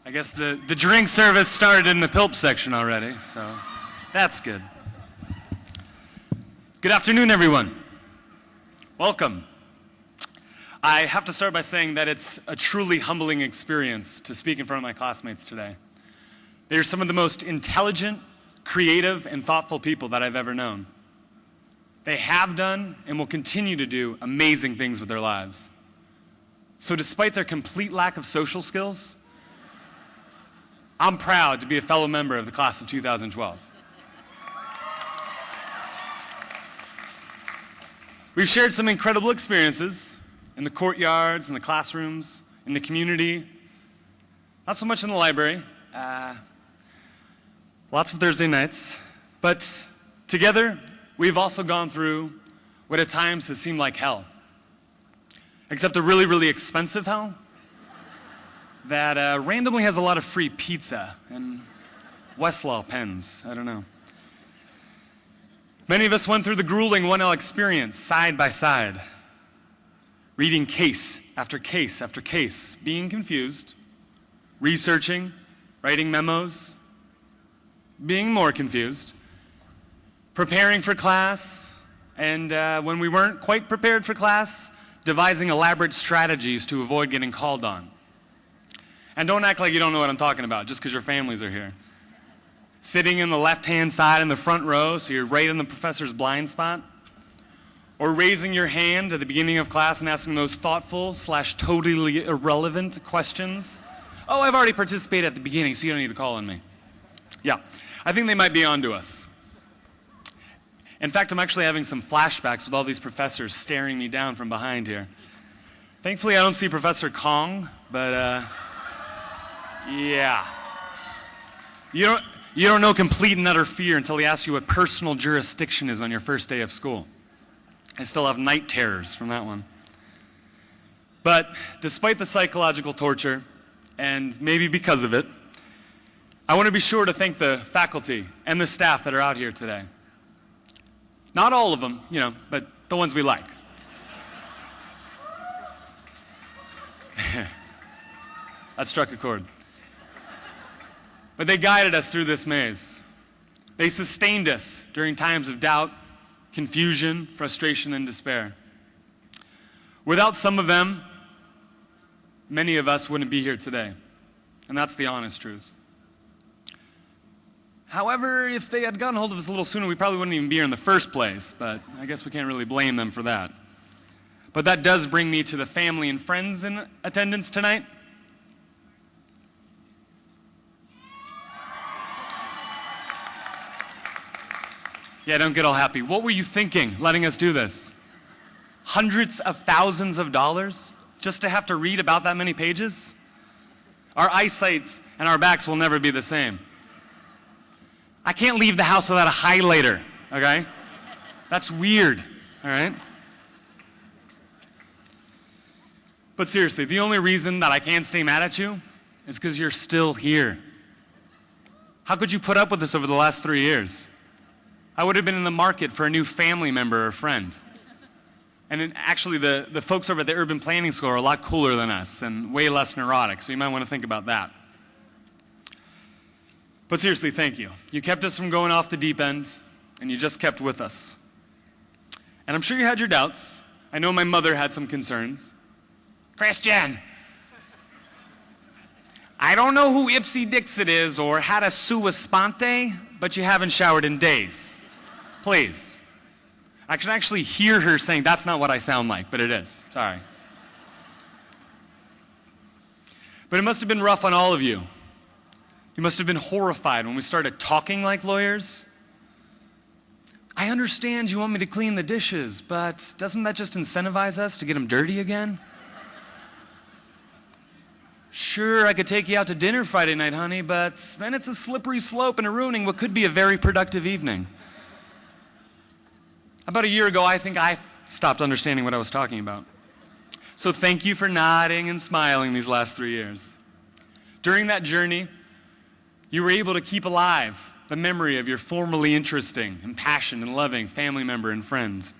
I guess the drink service started in the Pilp section already, so that's good. Good afternoon, everyone. Welcome. I have to start by saying that it's a truly humbling experience to speak in front of my classmates today. They are some of the most intelligent, creative, and thoughtful people that I've ever known. They have done and will continue to do amazing things with their lives. So despite their complete lack of social skills, I'm proud to be a fellow member of the class of 2012. We've shared some incredible experiences in the courtyards, in the classrooms, in the community, not so much in the library, lots of Thursday nights, but together we've also gone through what at times has seemed like hell, except a really, really expensive hell that randomly has a lot of free pizza and Westlaw pens. I don't know. Many of us went through the grueling 1L experience side by side, reading case after case after case, being confused, researching, writing memos, being more confused, preparing for class, and when we weren't quite prepared for class, devising elaborate strategies to avoid getting called on. And don't act like you don't know what I'm talking about just because your families are here. Sitting in the left-hand side in the front row so you're right in the professor's blind spot. Or raising your hand at the beginning of class and asking those thoughtful / totally irrelevant questions. Oh, I've already participated at the beginning, so you don't need to call on me. Yeah, I think they might be on to us. In fact, I'm actually having some flashbacks with all these professors staring me down from behind here. Thankfully, I don't see Professor Kong, but yeah. You don't know complete and utter fear until he asks you what personal jurisdiction is on your first day of school. I still have night terrors from that one. But despite the psychological torture, and maybe because of it, I want to be sure to thank the faculty and the staff that are out here today. Not all of them, but the ones we like. That struck a chord. But they guided us through this maze. They sustained us during times of doubt, confusion, frustration, and despair. Without some of them, many of us wouldn't be here today. And that's the honest truth. However, if they had gotten hold of us a little sooner, we probably wouldn't even be here in the first place, but I guess we can't really blame them for that. But that does bring me to the family and friends in attendance tonight. Yeah, don't get all happy. What were you thinking letting us do this? Hundreds of thousands of dollars just to have to read about that many pages? Our eyesights and our backs will never be the same. I can't leave the house without a highlighter, okay? That's weird, all right? But seriously, the only reason that I can't stay mad at you is because you're still here. How could you put up with this over the last 3 years? I would have been in the market for a new family member or friend. And actually, the folks over at the Urban Planning School are a lot cooler than us and way less neurotic, so you might want to think about that. But seriously, thank you. You kept us from going off the deep end, and you just kept with us. And I'm sure you had your doubts. I know my mother had some concerns. Christian, I don't know who Ipsy Dixit is or had a sua sponte, but you haven't showered in days. Please. I can actually hear her saying, that's not what I sound like, but it is. Sorry. But it must have been rough on all of you. You must have been horrified when we started talking like lawyers. I understand you want me to clean the dishes, but doesn't that just incentivize us to get them dirty again? Sure, I could take you out to dinner Friday night, honey, but then it's a slippery slope and ruining what could be a very productive evening. About a year ago, I think I stopped understanding what I was talking about. So thank you for nodding and smiling these last 3 years. During that journey, you were able to keep alive the memory of your formerly interesting, impassioned, and loving family member and friend.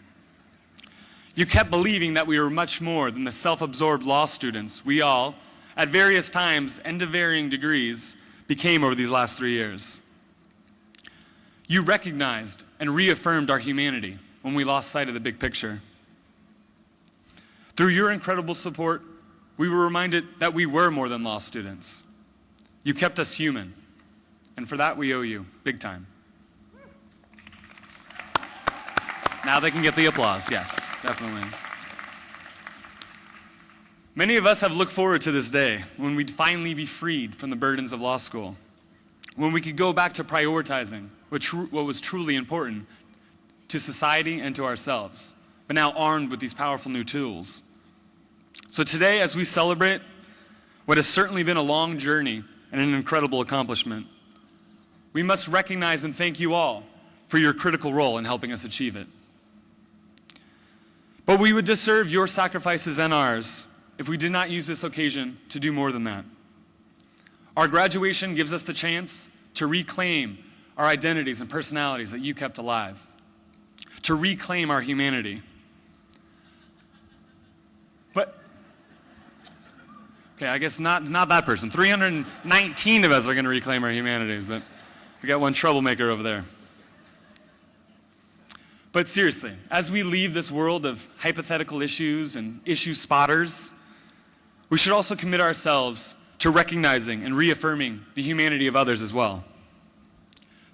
You kept believing that we were much more than the self-absorbed law students we all, at various times and to varying degrees, became over these last 3 years. You recognized and reaffirmed our humanity when we lost sight of the big picture. Through your incredible support, we were reminded that we were more than law students. You kept us human, and for that we owe you, big time. Now they can get the applause, yes, definitely. Many of us have looked forward to this day when we'd finally be freed from the burdens of law school, when we could go back to prioritizing what was truly important to society and to ourselves, but now armed with these powerful new tools. So today, as we celebrate what has certainly been a long journey and an incredible accomplishment, we must recognize and thank you all for your critical role in helping us achieve it. But we would deserve your sacrifices and ours if we did not use this occasion to do more than that. Our graduation gives us the chance to reclaim our identities and personalities that you kept alive, to reclaim our humanity. But, okay, I guess not that person. 319 of us are going to reclaim our humanities, but we got one troublemaker over there. But seriously, as we leave this world of hypothetical issues and issue spotters, we should also commit ourselves to recognizing and reaffirming the humanity of others as well.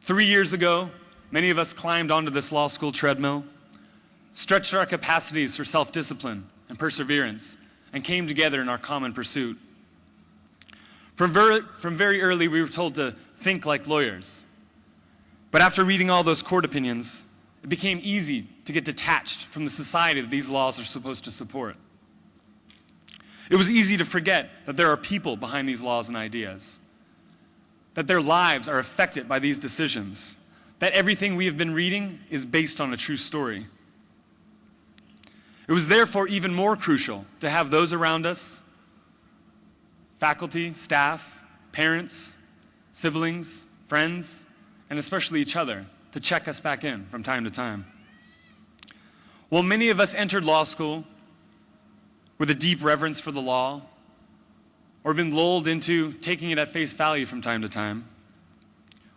3 years ago, many of us climbed onto this law school treadmill, stretched our capacities for self-discipline and perseverance, and came together in our common pursuit. From very early, we were told to think like lawyers. But after reading all those court opinions, it became easy to get detached from the society that these laws are supposed to support. It was easy to forget that there are people behind these laws and ideas, that their lives are affected by these decisions, that everything we have been reading is based on a true story. It was therefore even more crucial to have those around us, faculty, staff, parents, siblings, friends, and especially each other, to check us back in from time to time. While many of us entered law school with a deep reverence for the law, or been lulled into taking it at face value from time to time,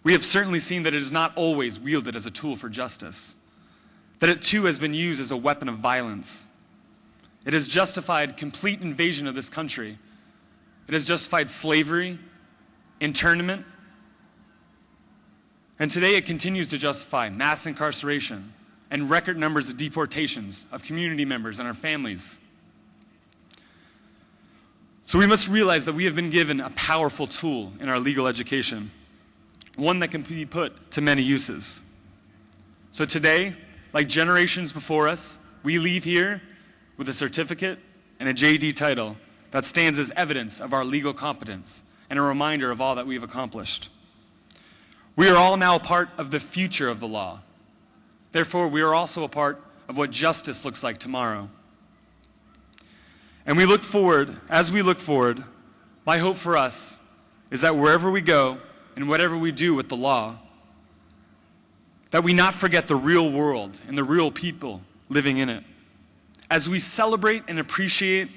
we have certainly seen that it is not always wielded as a tool for justice, that it too has been used as a weapon of violence. It has justified complete invasion of this country. It has justified slavery, internment, and today it continues to justify mass incarceration and record numbers of deportations of community members and our families. So we must realize that we have been given a powerful tool in our legal education, one that can be put to many uses. So today, like generations before us, we leave here with a certificate and a JD title that stands as evidence of our legal competence and a reminder of all that we have accomplished. We are all now a part of the future of the law. Therefore, we are also a part of what justice looks like tomorrow. And as we look forward, my hope for us is that wherever we go and whatever we do with the law, that we not forget the real world and the real people living in it. As we celebrate and appreciate,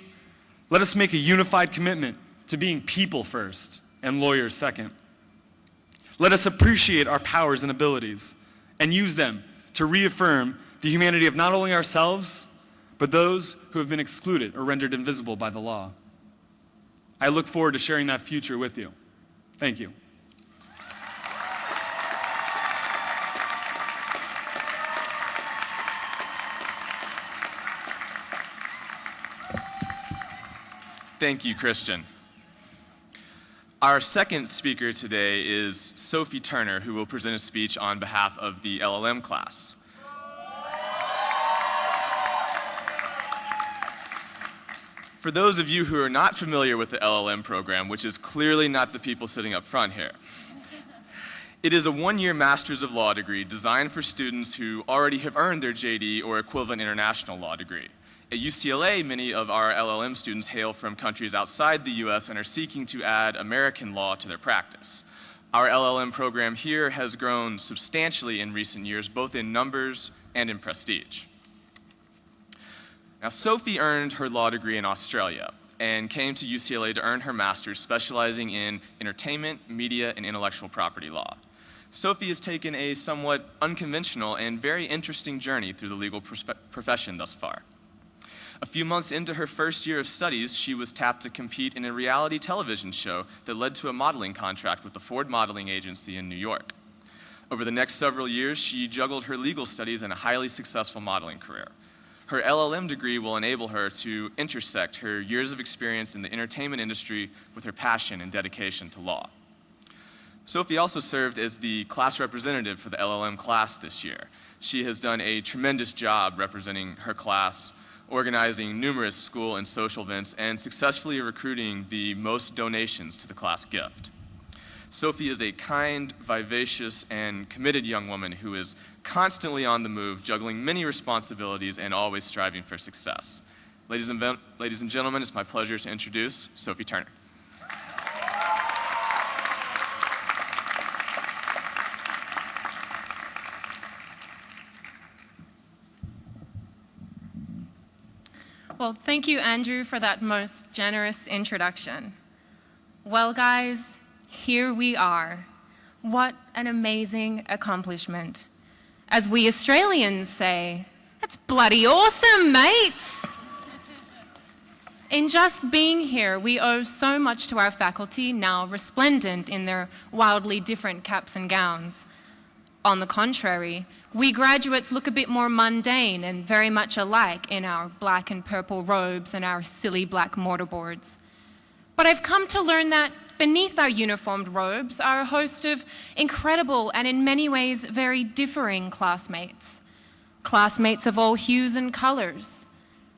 let us make a unified commitment to being people first and lawyers second. Let us appreciate our powers and abilities and use them to reaffirm the humanity of not only ourselves, but those who have been excluded or rendered invisible by the law. I look forward to sharing that future with you. Thank you. Thank you, Christian. Our second speaker today is Sophie Turner, who will present a speech on behalf of the LLM class. For those of you who are not familiar with the LLM program, which is clearly not the people sitting up front here, it is a one-year Master's of Law degree designed for students who already have earned their JD or equivalent international law degree. At UCLA, many of our LLM students hail from countries outside the US and are seeking to add American law to their practice. Our LLM program here has grown substantially in recent years, both in numbers and in prestige. Now, Sophie earned her law degree in Australia. and came to UCLA to earn her master's, specializing in entertainment, media, and intellectual property law. Sophie has taken a somewhat unconventional and very interesting journey through the legal profession thus far. A few months into her first year of studies, she was tapped to compete in a reality television show that led to a modeling contract with the Ford Modeling Agency in New York. Over the next several years, she juggled her legal studies and a highly successful modeling career. Her LLM degree will enable her to intersect her years of experience in the entertainment industry with her passion and dedication to law. Sophie also served as the class representative for the LLM class this year. She has done a tremendous job representing her class, organizing numerous school and social events, and successfully recruiting the most donations to the class gift. Sophie is a kind, vivacious, and committed young woman who is constantly on the move, juggling many responsibilities and always striving for success. Ladies and gentlemen, it's my pleasure to introduce Sophie Turner. Well, thank you, Andrew, for that most generous introduction. Well, guys, here we are. What an amazing accomplishment. As we Australians say, that's bloody awesome, mates! In just being here, we owe so much to our faculty, now resplendent in their wildly different caps and gowns. On the contrary, we graduates look a bit more mundane and very much alike in our black and purple robes and our silly black mortarboards. But I've come to learn that beneath our uniformed robes are a host of incredible and in many ways very differing classmates. Classmates of all hues and colors.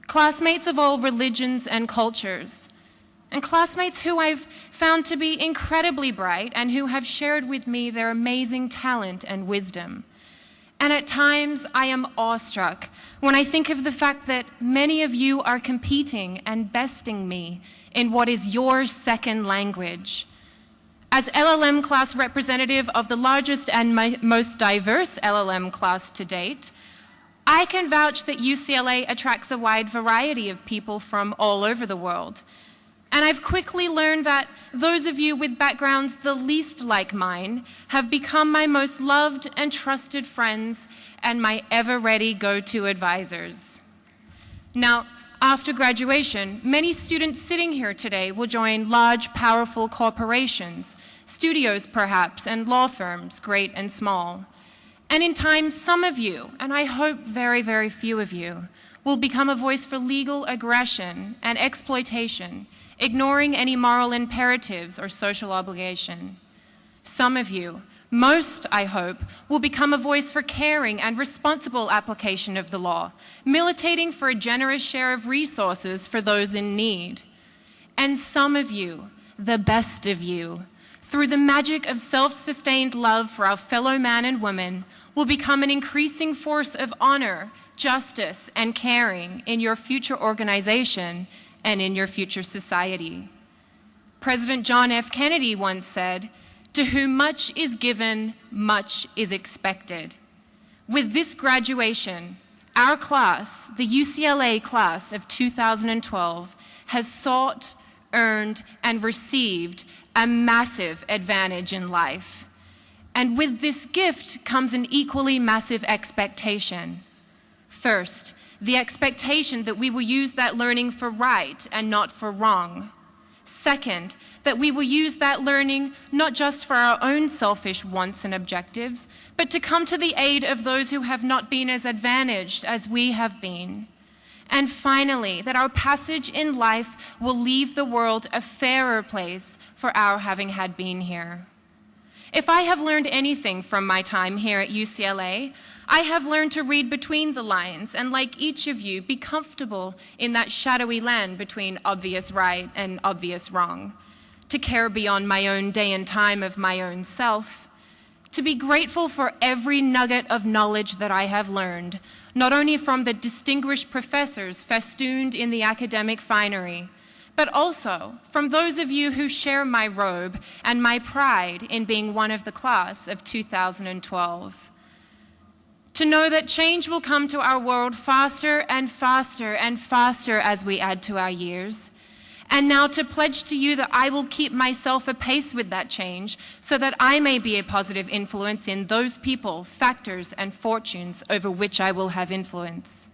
Classmates of all religions and cultures. And classmates who I've found to be incredibly bright and who have shared with me their amazing talent and wisdom. And at times, I am awestruck when I think of the fact that many of you are competing and besting me in what is your second language. As LLM class representative of the largest and most diverse LLM class to date, I can vouch that UCLA attracts a wide variety of people from all over the world. And I've quickly learned that those of you with backgrounds the least like mine have become my most loved and trusted friends and my ever-ready go-to advisors. Now, after graduation, many students sitting here today will join large, powerful corporations, studios perhaps, and law firms, great and small. And in time, some of you, and I hope very, very few of you, will become a voice for legal aggression and exploitation, ignoring any moral imperatives or social obligation. Some of you, most, I hope, will become a voice for caring and responsible application of the law, militating for a generous share of resources for those in need. And some of you, the best of you, through the magic of self-sustained love for our fellow man and woman, will become an increasing force of honor, justice, and caring in your future organization and in your future society. President John F. Kennedy once said, "To whom much is given, much is expected." With this graduation, our class, the UCLA class of 2012, has sought, earned, and received a massive advantage in life. And with this gift comes an equally massive expectation. First, the expectation that we will use that learning for right and not for wrong. Second, that we will use that learning not just for our own selfish wants and objectives, but to come to the aid of those who have not been as advantaged as we have been. And finally, that our passage in life will leave the world a fairer place for our having had been here. If I have learned anything from my time here at UCLA, I have learned to read between the lines and, like each of you, be comfortable in that shadowy land between obvious right and obvious wrong, to care beyond my own day and time of my own self, to be grateful for every nugget of knowledge that I have learned, not only from the distinguished professors festooned in the academic finery, but also from those of you who share my robe and my pride in being one of the class of 2012. To know that change will come to our world faster and faster and faster as we add to our years, And now to pledge to you that I will keep myself apace with that change so that I may be a positive influence in those people, factors, and fortunes over which I will have influence.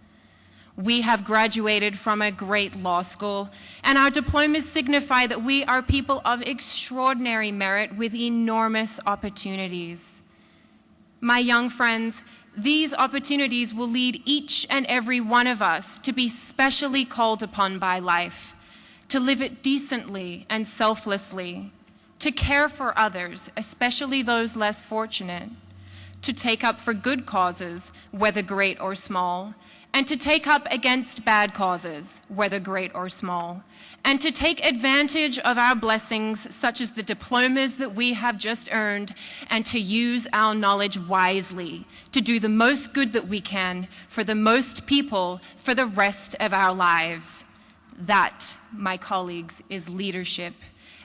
We have graduated from a great law school, and our diplomas signify that we are people of extraordinary merit with enormous opportunities. My young friends, these opportunities will lead each and every one of us to be specially called upon by life, to live it decently and selflessly, to care for others, especially those less fortunate, to take up for good causes, whether great or small, and to take up against bad causes, whether great or small, and to take advantage of our blessings, such as the diplomas that we have just earned, and to use our knowledge wisely, to do the most good that we can for the most people for the rest of our lives. That, my colleagues, is leadership.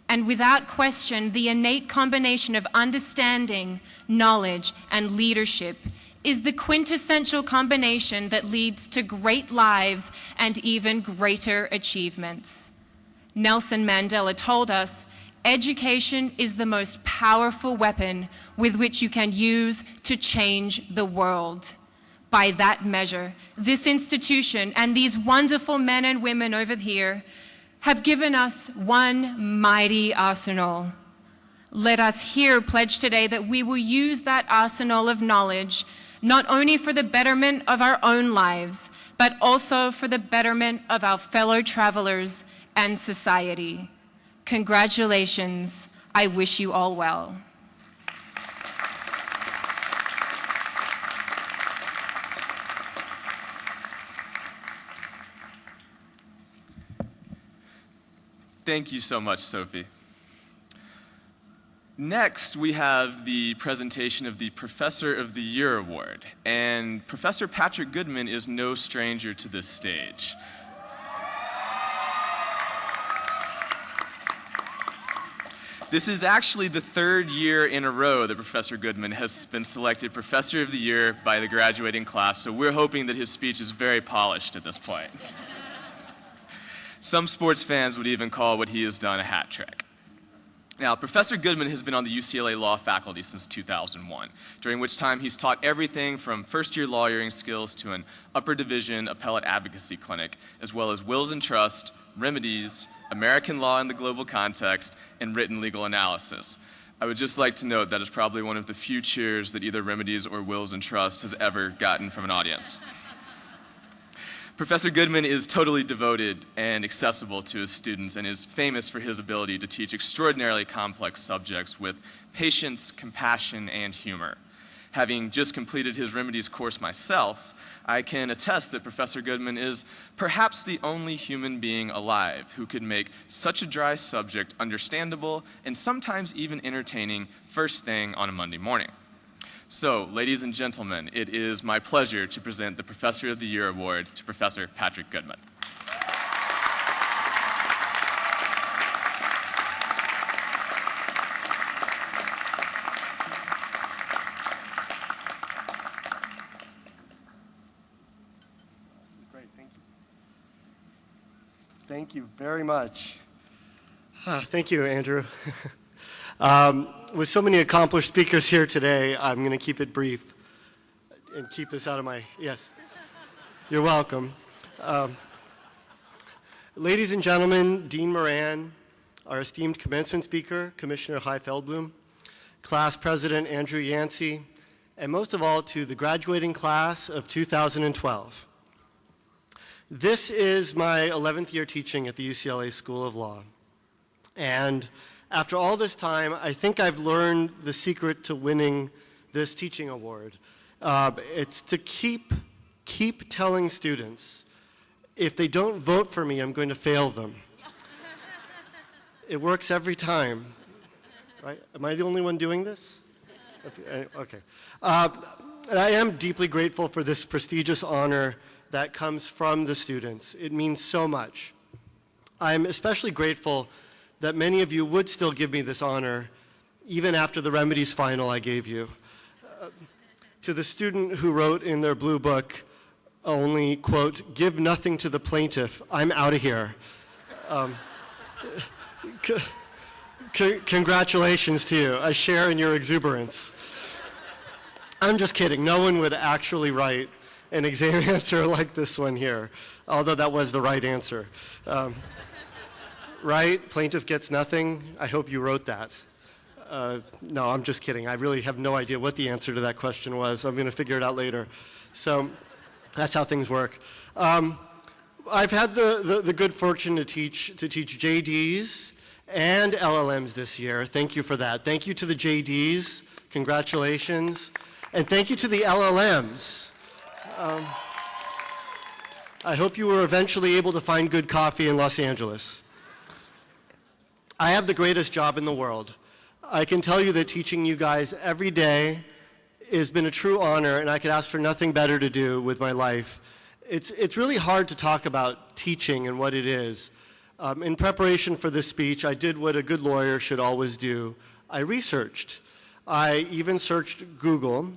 And without question, the innate combination of understanding, knowledge, and leadership is the quintessential combination that leads to great lives and even greater achievements. Nelson Mandela told us, education is the most powerful weapon with which you can use to change the world. By that measure, this institution and these wonderful men and women over here have given us one mighty arsenal. Let us here pledge today that we will use that arsenal of knowledge not only for the betterment of our own lives, but also for the betterment of our fellow travelers and society. Congratulations. I wish you all well. Thank you so much, Sophie. Next, we have the presentation of the Professor of the Year Award, and Professor Patrick Goodman is no stranger to this stage. This is actually the third year in a row that Professor Goodman has been selected Professor of the Year by the graduating class, so we're hoping that his speech is very polished at this point. Some sports fans would even call what he has done a hat trick. Now, Professor Goodman has been on the UCLA law faculty since 2001, during which time he's taught everything from first-year lawyering skills to an upper division appellate advocacy clinic, as well as wills and trust, remedies, American law in the global context, and written legal analysis. I would just like to note that is probably one of the few cheers that either remedies or wills and trust has ever gotten from an audience. Professor Goodman is totally devoted and accessible to his students and is famous for his ability to teach extraordinarily complex subjects with patience, compassion, and humor. Having just completed his remedies course myself, I can attest that Professor Goodman is perhaps the only human being alive who could make such a dry subject understandable and sometimes even entertaining first thing on a Monday morning. So, ladies and gentlemen, it is my pleasure to present the Professor of the Year Award to Professor Patrick Goodman. This is great. Thank you. Thank you very much. Thank you, Andrew. With so many accomplished speakers here today, I'm going to keep it brief and keep this out of my, yes, you're welcome. Ladies and gentlemen, Dean Moran, our esteemed commencement speaker, Commissioner Hy Feldblum, class president Andrew Yancey, and most of all to the graduating class of 2012. This is my 11th year teaching at the UCLA School of Law. And after all this time, I think I've learned the secret to winning this teaching award. It's to keep telling students, if they don't vote for me, I'm going to fail them. It works every time, right? Am I the only one doing this? Okay. And I am deeply grateful for this prestigious honor that comes from the students. It means so much. I'm especially grateful that many of you would still give me this honor, even after the remedies final I gave you. To the student who wrote in their blue book, only, quote, give nothing to the plaintiff, I'm out of here. Congratulations to you. I share in your exuberance. I'm just kidding. No one would actually write an exam answer like this one here, although that was the right answer. Right? Plaintiff gets nothing. I hope you wrote that. No, I'm just kidding. I really have no idea what the answer to that question was. I'm going to figure it out later. So that's how things work. I've had the good fortune to teach JDs and LLMs this year. Thank you for that. Thank you to the JDs. Congratulations. And thank you to the LLMs. I hope you were eventually able to find good coffee in Los Angeles. I have the greatest job in the world. I can tell you that teaching you guys every day has been a true honor, and I could ask for nothing better to do with my life. It's really hard to talk about teaching and what it is. In preparation for this speech, I did what a good lawyer should always do. I researched. I even searched Google,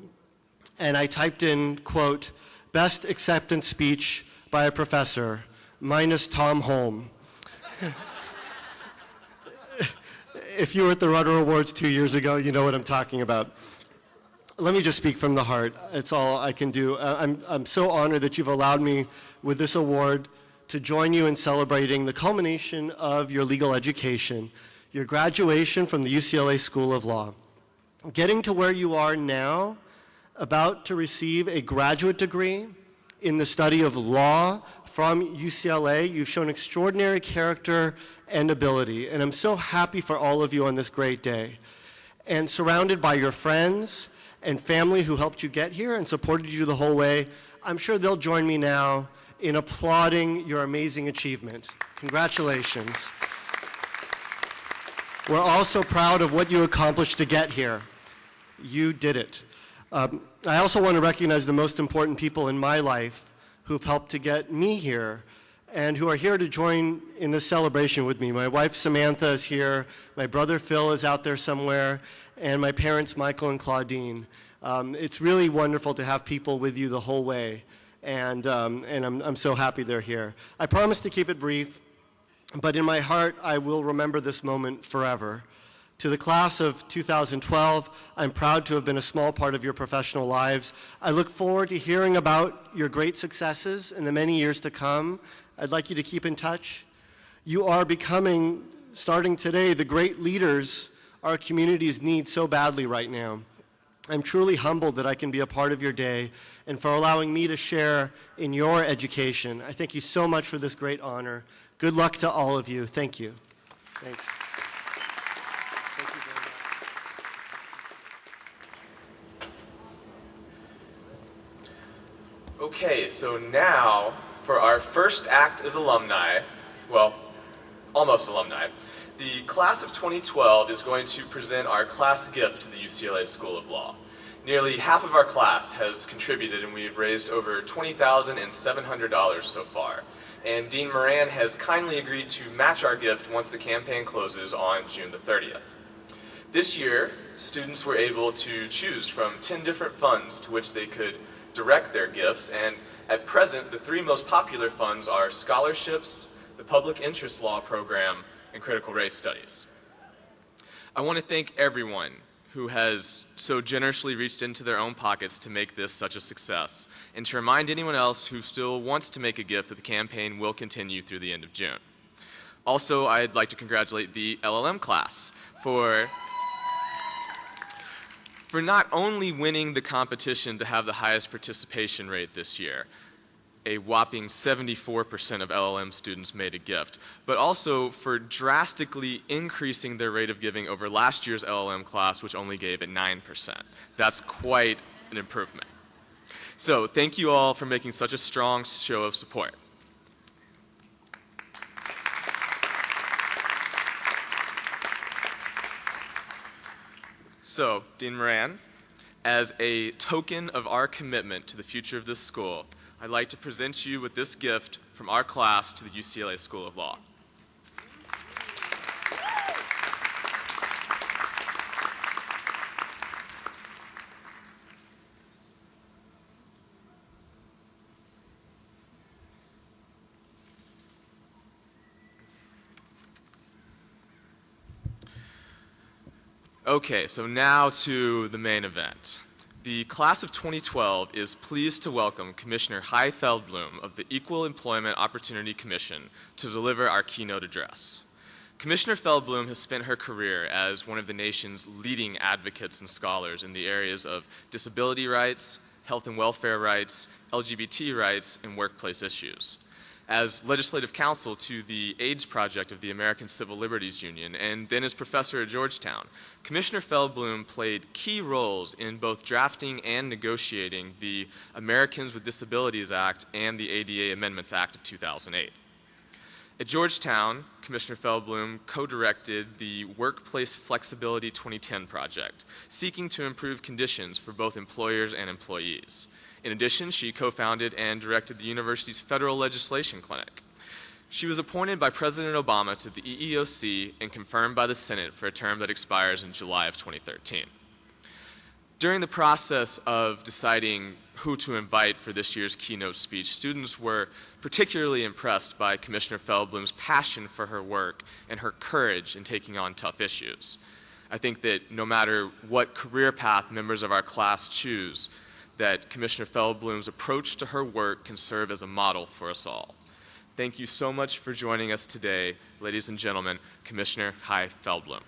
and I typed in, quote, best acceptance speech by a professor, minus Tom Holm. If you were at the Rudder Awards 2 years ago, you know what I'm talking about. Let me just speak from the heart. It's all I can do. I'm so honored that you've allowed me with this award to join you in celebrating the culmination of your legal education, your graduation from the UCLA School of Law. Getting to where you are now, about to receive a graduate degree in the study of law from UCLA, you've shown extraordinary character and ability, and I'm so happy for all of you on this great day. And surrounded by your friends and family who helped you get here and supported you the whole way, I'm sure they'll join me now in applauding your amazing achievement. Congratulations. We're all so proud of what you accomplished to get here. You did it. I also want to recognize the most important people in my life who've helped to get me here and who are here to join in this celebration with me. My wife Samantha is here, my brother Phil is out there somewhere, and my parents Michael and Claudine. It's really wonderful to have people with you the whole way, and I'm so happy they're here. I promise to keep it brief, but in my heart I will remember this moment forever. To the class of 2012, I'm proud to have been a small part of your professional lives. I look forward to hearing about your great successes in the many years to come. I'd like you to keep in touch. You are becoming, starting today, the great leaders our communities need so badly right now. I'm truly humbled that I can be a part of your day and for allowing me to share in your education. I thank you so much for this great honor. Good luck to all of you. Thank you. Thanks. Thank you very much. Okay, so now for our first act as alumni, well, almost alumni, the class of 2012 is going to present our class gift to the UCLA School of Law. Nearly half of our class has contributed, and we've raised over $20,700 so far. And Dean Moran has kindly agreed to match our gift once the campaign closes on June the 30th. This year, students were able to choose from 10 different funds to which they could direct their gifts, and at present, the three most popular funds are scholarships, the Public Interest Law Program, and Critical Race Studies. I want to thank everyone who has so generously reached into their own pockets to make this such a success, and to remind anyone else who still wants to make a gift that the campaign will continue through the end of June. Also, I'd like to congratulate the LLM class for not only winning the competition to have the highest participation rate this year, a whopping 74% of LLM students made a gift, but also for drastically increasing their rate of giving over last year's LLM class, which only gave at 9%. That's quite an improvement. So thank you all for making such a strong show of support. So, Dean Moran, as a token of our commitment to the future of this school, I'd like to present you with this gift from our class to the UCLA School of Law. Okay, so now to the main event. The class of 2012 is pleased to welcome Commissioner Hy Feldblum of the Equal Employment Opportunity Commission to deliver our keynote address. Commissioner Feldblum has spent her career as one of the nation's leading advocates and scholars in the areas of disability rights, health and welfare rights, LGBT rights, and workplace issues. As legislative counsel to the AIDS Project of the American Civil Liberties Union, and then as professor at Georgetown, Commissioner Feldblum played key roles in both drafting and negotiating the Americans with Disabilities Act and the ADA Amendments Act of 2008. At Georgetown, Commissioner Feldblum co-directed the Workplace Flexibility 2010 project, seeking to improve conditions for both employers and employees. In addition, she co-founded and directed the university's Federal Legislation Clinic. She was appointed by President Obama to the EEOC and confirmed by the Senate for a term that expires in July of 2013. During the process of deciding who to invite for this year's keynote speech, students were particularly impressed by Commissioner Feldblum's passion for her work and her courage in taking on tough issues. I think that no matter what career path members of our class choose, that Commissioner Feldblum's approach to her work can serve as a model for us all. Thank you so much for joining us today, ladies and gentlemen, Commissioner Hy Feldblum.